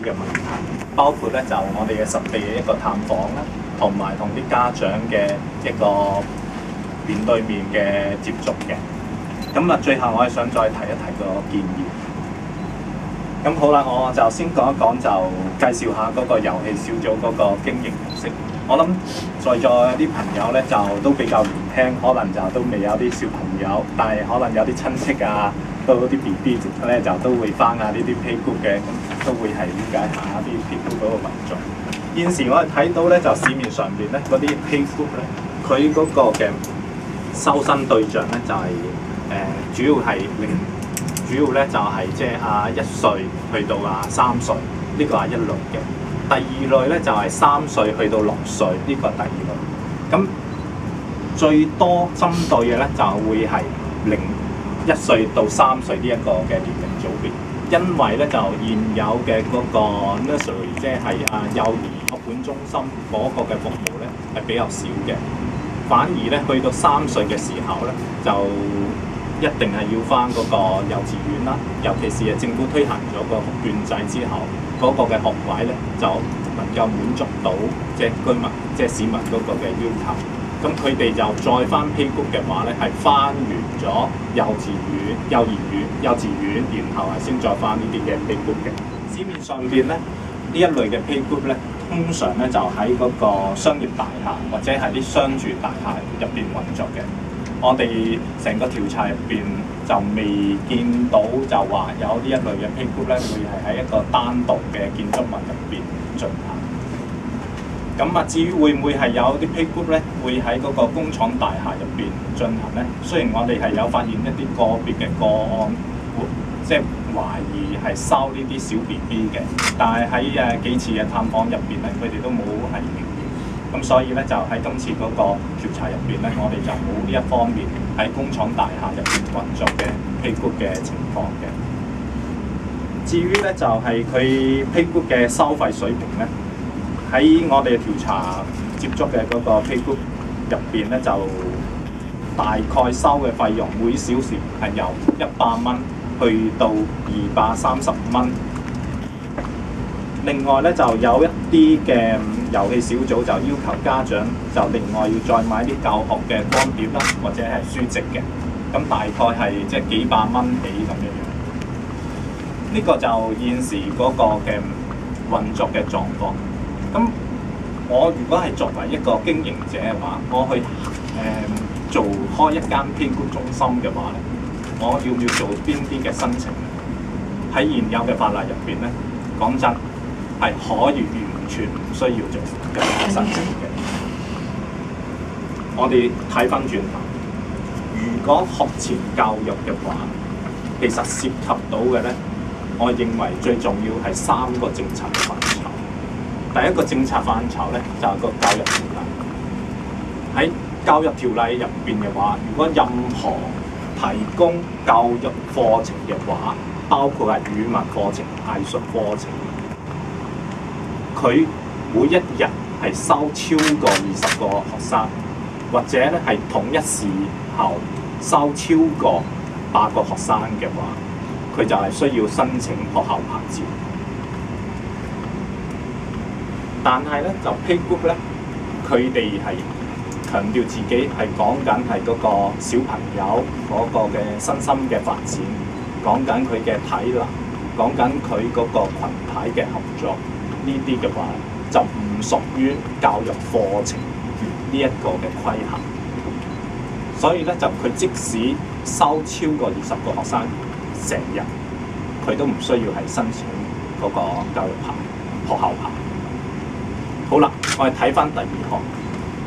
嘅問題，包括咧就我哋嘅實地嘅一個探訪啦，同埋同啲家長嘅一個面對面嘅接觸嘅。咁啊，最後我係想再提一提個建議。咁好啦，我就先講一講，就介紹下嗰個遊戲小組嗰個經營模式。我諗在座啲朋友咧就都比較年輕，可能就都未有啲小朋友，但係可能有啲親戚啊，都啲 BB 咧就都會翻下呢啲 playgroup 嘅，咁都會係了解下啲 playgroup 嗰個運作。現時我哋睇到咧就市面上邊咧嗰啲 playgroup 咧，佢嗰個嘅收生對象咧就係、主要係主要咧就係即係1歲去到3歲，呢個係一類嘅。第二類咧就係3歲去到6歲，呢個係第二類。咁最多針對嘅咧就會係1歲到3歲呢一個嘅年齡組別，因為咧就現有嘅嗰個 nursery 即係幼兒託管中心嗰個嘅服務咧係比較少嘅，反而咧去到3歲嘅時候咧就一定係要翻嗰個幼稚園啦，尤其是政府推行咗個學券制之後，嗰、個嘅學位咧就能夠滿足到即係居民、即係市民嗰個嘅要求。咁佢哋就再翻 playgroup 嘅話咧，係翻完咗幼稚園、幼稚園，然後係先再翻呢啲嘅 playgroup 嘅。市面上邊咧呢一類嘅 playgroup 咧，通常咧就喺嗰個商業大廈或者係啲商住大廈入邊運作嘅。我哋成個調查入邊就未見到就話有呢一類嘅 playgroup 咧，會係喺一個單獨嘅建築物入邊進行。咁至於會唔會係有啲 playgroup 咧，會喺嗰個工廠大廈入邊進行咧？雖然我哋係有發現一啲個別嘅個案，即係懷疑係收呢啲小 BB 嘅，但係喺幾次嘅探訪入邊咧，佢哋都冇係營業。咁所以咧就喺今次嗰個調查入邊咧，我哋就冇呢一方面喺工廠大廈入邊運作嘅 playgroup 嘅情況嘅。至於咧就係佢 playgroup 嘅收費水平咧，喺我哋調查接觸嘅嗰個 playgroup 入邊咧，就大概收嘅費用每小時係由100蚊去到230蚊。另外咧就有一啲嘅遊戲小組就要求家長就另外要再買啲教學嘅光碟啦，或者係書籍嘅，咁大概係即係幾百蚊起咁樣樣。呢個就現時嗰個嘅運作嘅狀況。咁我如果係作為一個經營者嘅話，我去做開一間 playgroup 中心嘅話咧，我要唔要做邊啲嘅申請咧？喺現有嘅法例入邊咧，講真係可以完全唔需要做任何申請嘅。我哋睇翻轉頭，如果學前教育嘅話，其實涉及到嘅咧，我認為最重要係3個政策範疇。第一個政策範疇咧就係個教育條例。喺教育條例入邊嘅話，如果任何提供教育課程嘅話，包括係語文課程、藝術課程，佢每一日係收超過20個學生，或者咧係同一時候收超過8個學生嘅話，佢就係需要申請學校牌照。但係咧就 playgroup 咧，佢哋係強調自己係講緊係嗰個小朋友嗰個嘅身心嘅發展，講緊佢嘅體能，講緊佢嗰個羣體嘅合作，呢啲嘅話就唔屬於教育課程呢一個嘅規限。所以咧就佢即使收超過20個學生成日，佢都唔需要係申請嗰個教育牌、學校牌。好啦，我哋睇翻第二項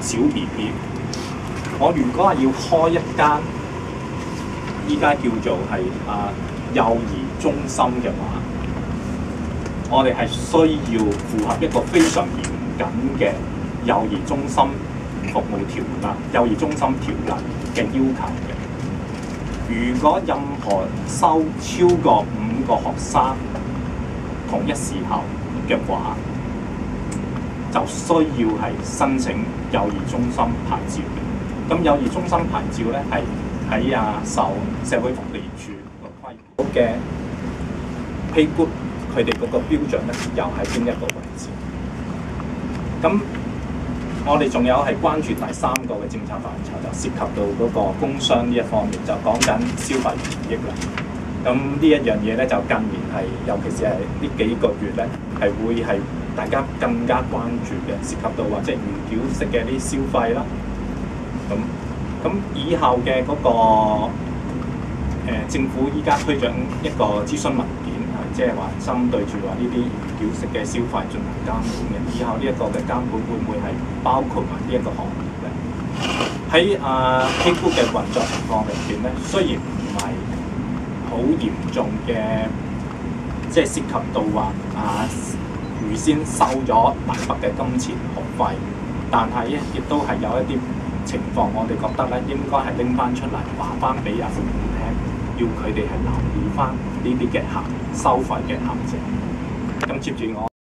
小 BB。我如果係要開一間依家叫做係幼兒中心嘅話，我哋係需要符合一個非常嚴謹嘅幼兒中心服務條例、幼兒中心條例嘅要求嘅。如果任何收超過5個學生同一時候嘅話，就需要係申請幼兒中心牌照嘅。咁幼兒中心牌照咧係喺受社會福利署個規管嘅 playgroup，佢哋嗰個標準咧又喺邊一個位置？咁我哋仲有係關注第三個嘅政策範疇，就涉及到嗰個工商呢一方面，就講緊消費權益啦。咁呢一樣嘢咧，就近年係，尤其是係呢幾個月咧，係會係大家更加關注嘅，涉及到或者唔繳息嘅啲消費啦。咁以後嘅嗰個政府依家推進一個諮詢文件，係即係話針對住話呢啲唔繳息嘅消費進行監管嘅。以後呢一個嘅監管會唔會係包括埋呢一個行業咧？喺希酷嘅運作情況裏邊咧，雖然唔係好嚴重嘅，即係涉及到話預先收咗大筆嘅金錢學費，但係咧亦都係有一啲情況，我哋覺得咧應該係拎翻出嚟話翻俾父母聽，要佢哋係留意翻呢啲嘅收費嘅陷阱。咁接住我。